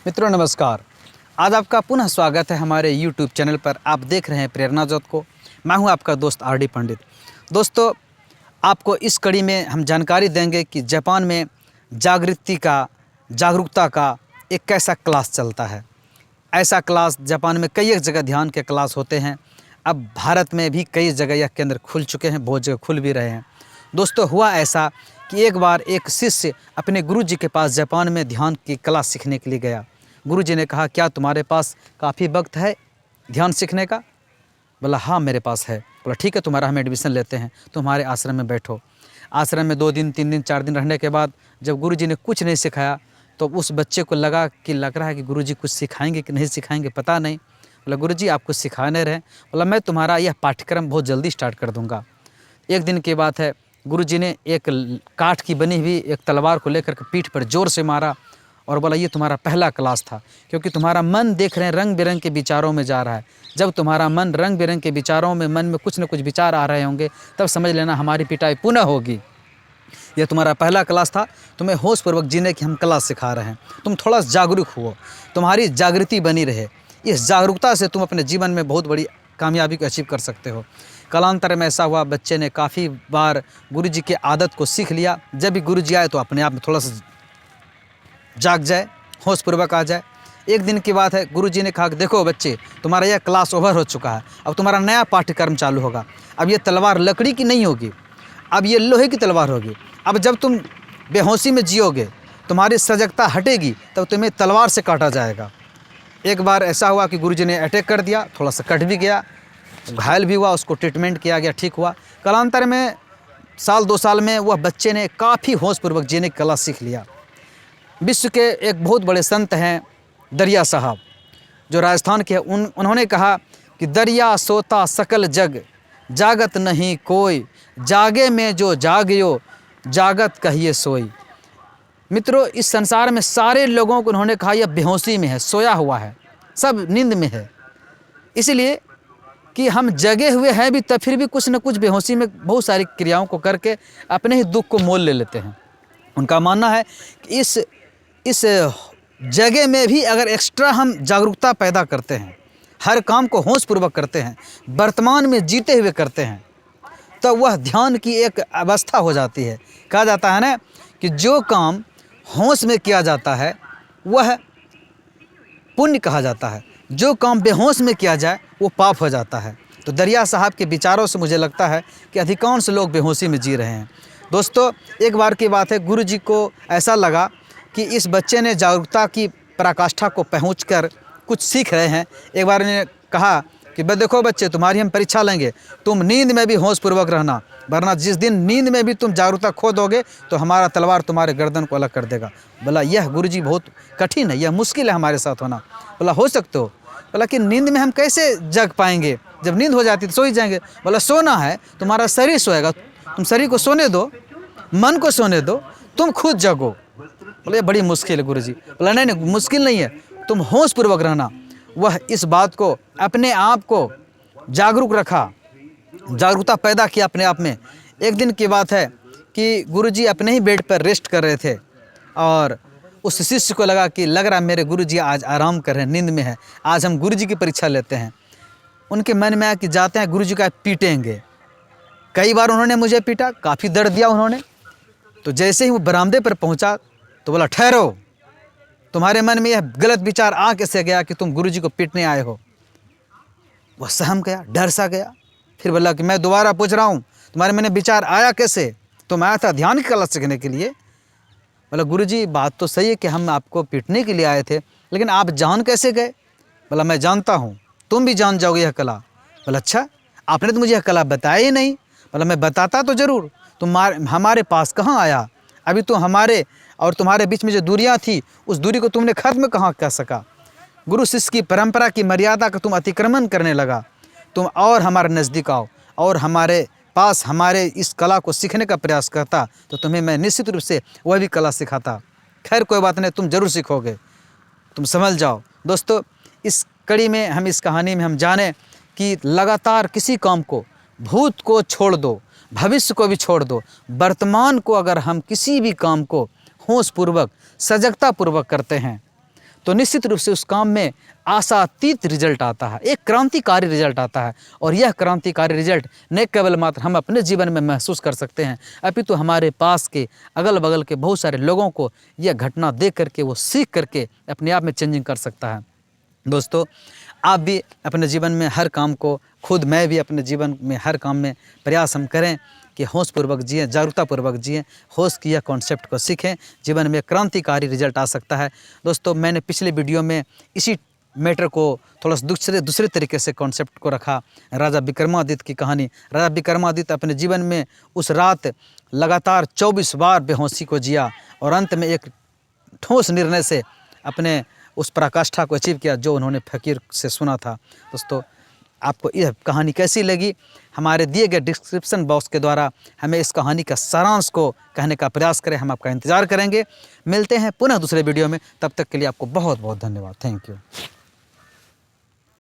मित्रों नमस्कार। आज आपका पुनः स्वागत है हमारे YouTube चैनल पर। आप देख रहे हैं प्रेरणा ज्योत को। मैं हूं आपका दोस्त RD पंडित। दोस्तों, आपको इस कड़ी में हम जानकारी देंगे कि जापान में जागरूकता का एक कैसा क्लास चलता है। ऐसा क्लास जापान में कई एक जगह ध्यान के क्लास होते हैं। अब भारत में भी कई जगह यह केंद्र खुल चुके हैं, बहुत जगह खुल भी रहे हैं। दोस्तों, हुआ ऐसा कि एक बार एक शिष्य अपने गुरुजी के पास जापान में ध्यान की कला सीखने के लिए गया। गुरुजी ने कहा, क्या तुम्हारे पास काफ़ी वक्त है ध्यान सीखने का? बोला, हाँ मेरे पास है। बोला, ठीक है, तुम्हारा हम एडमिशन लेते हैं, तुम्हारे आश्रम में बैठो। आश्रम में 2 दिन 3 दिन 4 दिन रहने के बाद जब गुरुजी ने कुछ नहीं सिखाया तो उस बच्चे को लग रहा है कि गुरुजी कुछ सिखाएंगे कि नहीं सिखाएंगे, पता नहीं। बोला, गुरुजी आप कुछ सिखाने रहे? बोला, मैं तुम्हारा यह पाठ्यक्रम बहुत जल्दी स्टार्ट कर दूँगा। एक दिन की बात है, गुरुजी ने एक काठ की बनी हुई एक तलवार को लेकर के पीठ पर जोर से मारा और बोला, ये तुम्हारा पहला क्लास था, क्योंकि तुम्हारा मन देख रहे हैं रंग बिरंग के विचारों में जा रहा है। जब तुम्हारा मन रंग बिरंग के विचारों में, मन में कुछ न कुछ विचार आ रहे होंगे, तब समझ लेना हमारी पिटाई पुनः होगी। यह तुम्हारा पहला क्लास था, तुम्हें होशपूर्वक जीने की हम क्लास सिखा रहे हैं। तुम थोड़ा जागरूक हो, तुम्हारी जागृति बनी रहे। इस जागरूकता से तुम अपने जीवन में बहुत बड़ी कामयाबी को अचीव कर सकते हो। कालांतर में ऐसा हुआ, बच्चे ने काफ़ी बार गुरुजी की आदत को सीख लिया। जब भी गुरुजी आए तो अपने आप में थोड़ा सा जाग जाए, होशपूर्वक आ जाए। एक दिन की बात है, गुरुजी ने कहा कि देखो बच्चे, तुम्हारा यह क्लास ओवर हो चुका है, अब तुम्हारा नया पाठ्यक्रम चालू होगा। अब ये तलवार लकड़ी की नहीं होगी, अब ये लोहे की तलवार होगी। अब जब तुम बेहोशी में जियोगे, तुम्हारी सजगता हटेगी, तब तुम्हें तलवार से काटा जाएगा। एक बार ऐसा हुआ कि गुरुजी ने अटैक कर दिया, थोड़ा सा कट भी गया, घायल भी हुआ, उसको ट्रीटमेंट किया गया, ठीक हुआ। कालांतर में 1-2 साल में वह बच्चे ने काफ़ी होशपूर्वक जीने की कला सीख लिया। विश्व के एक बहुत बड़े संत हैं दरिया साहब, जो राजस्थान के हैं। उन्होंने कहा कि दरिया सोता सकल जग, जागत नहीं कोई, जागे में जो जागियो, जागत कहिए सोई। मित्रों, इस संसार में सारे लोगों को उन्होंने कहा यह बेहोशी में है, सोया हुआ है, सब नींद में है। इसलिए कि हम जगे हुए हैं भी, तब फिर भी कुछ न कुछ बेहोशी में बहुत सारी क्रियाओं को करके अपने ही दुख को मोल ले लेते हैं। उनका मानना है कि इस जगह में भी अगर एक्स्ट्रा हम जागरूकता पैदा करते हैं, हर काम को होशपूर्वक करते हैं, वर्तमान में जीते हुए करते हैं, तो वह ध्यान की एक अवस्था हो जाती है। कहा जाता है ना कि जो काम होश में किया जाता है वह पुण्य कहा जाता है, जो काम बेहोश में किया जाए वो पाप हो जाता है। तो दरिया साहब के विचारों से मुझे लगता है कि अधिकांश लोग बेहोशी में जी रहे हैं। दोस्तों, एक बार की बात है, गुरुजी को ऐसा लगा कि इस बच्चे ने जागरूकता की पराकाष्ठा को पहुंचकर कुछ सीख रहे हैं। एक बार इन्होंने कहा कि देखो बच्चे, तुम्हारी हम परीक्षा लेंगे, तुम नींद में भी होशपूर्वक रहना, वरना जिस दिन नींद में भी तुम जागरूकता खो दोगे तो हमारा तलवार तुम्हारे गर्दन को अलग कर देगा। बोला, यह गुरुजी बहुत कठिन है, यह मुश्किल है हमारे साथ होना। बोला, हो सकते हो। बोला कि नींद में हम कैसे जग पाएंगे, जब नींद हो जाती तो सो ही जाएंगे। बोला, सोना है, तुम्हारा शरीर सोएगा, तुम शरीर को सोने दो, मन को सोने दो, तुम खुद जगो। बोले, बड़ी मुश्किल है गुरुजी। बोला, नहीं, मुश्किल नहीं है, तुम होशपूर्वक रहना। वह इस बात को, अपने आप को जागरूक रखा, जागरूकता पैदा किया अपने आप में। एक दिन की बात है कि गुरुजी अपने ही बेड पर रेस्ट कर रहे थे और उस शिष्य को लग रहा मेरे गुरुजी आज आराम कर रहे हैं, नींद में है, आज हम गुरुजी की परीक्षा लेते हैं। उनके मन में आया कि जाते हैं गुरुजी का पीटेंगे। कई बार उन्होंने मुझे पीटा, काफ़ी दर्द दिया उन्होंने। तो जैसे ही वो बरामदे पर पहुंचा तो बोला, ठहरो, तुम्हारे मन में यह गलत विचार आ कैसे गया कि तुम गुरुजी को पीटने आए हो? वह सहम गया, डर सा गया। फिर बोला कि मैं दोबारा पूछ रहा हूँ, तुम्हारे मन में विचार आया कैसे? तुम आया था ध्यान की कला सीखने के लिए। बोला, गुरुजी बात तो सही है कि हम आपको पीटने के लिए आए थे, लेकिन आप जान कैसे गए? बोला, मैं जानता हूँ, तुम भी जान जाओगे यह कला। बोला, अच्छा, आपने तो मुझे यह कला बताया ही नहीं। बोला, मैं बताता तो ज़रूर, तुम हमारे पास कहाँ आया? अभी तो हमारे और तुम्हारे बीच में जो दूरियां थी, उस दूरी को तुमने खत्म कहाँ कर सका? गुरु शिष्य की परंपरा की मर्यादा का तुम अतिक्रमण करने लगा। तुम और हमारे नज़दीक आओ और हमारे पास हमारे इस कला को सीखने का प्रयास करता तो तुम्हें मैं निश्चित रूप से वह भी कला सिखाता। खैर कोई बात नहीं, तुम ज़रूर सीखोगे, तुम समझ जाओ। दोस्तों, इस कड़ी में हम, इस कहानी में हम जाने कि लगातार किसी काम को, भूत को छोड़ दो, भविष्य को भी छोड़ दो, वर्तमान को अगर हम किसी भी काम को होशपूर्वक, सजगतापूर्वक करते हैं तो निश्चित रूप से उस काम में आशातीत रिजल्ट आता है, एक क्रांतिकारी रिजल्ट आता है। और यह क्रांतिकारी रिजल्ट न केवल मात्र हम अपने जीवन में महसूस कर सकते हैं, अपितु हमारे पास के अगल बगल के बहुत सारे लोगों को यह घटना देख करके वो सीख करके अपने आप में चेंजिंग कर सकता है। दोस्तों, आप भी अपने जीवन में हर काम को, खुद मैं भी अपने जीवन में हर काम में प्रयास हम करें कि होशपूर्वक जिएँ, जागरूकतापूर्वक जिएँ, होश की यह कॉन्सेप्ट को सीखें। जीवन में क्रांतिकारी रिजल्ट आ सकता है। दोस्तों, मैंने पिछले वीडियो में इसी मैटर को थोड़ा सा दूसरे तरीके से कॉन्सेप्ट को रखा। राजा विक्रमादित्य की कहानी। राजा विक्रमादित्य अपने जीवन में उस रात लगातार 24 बार बेहोशी को जिया और अंत में एक ठोस निर्णय से अपने उस पराकाष्ठा को अचीव किया जो उन्होंने फ़कीर से सुना था। दोस्तों, आपको यह कहानी कैसी लगी? हमारे दिए गए डिस्क्रिप्शन बॉक्स के द्वारा हमें इस कहानी का सारांश को कहने का प्रयास करें। हम आपका इंतज़ार करेंगे। मिलते हैं पुनः दूसरे वीडियो में। तब तक के लिए आपको बहुत बहुत धन्यवाद। Thank you.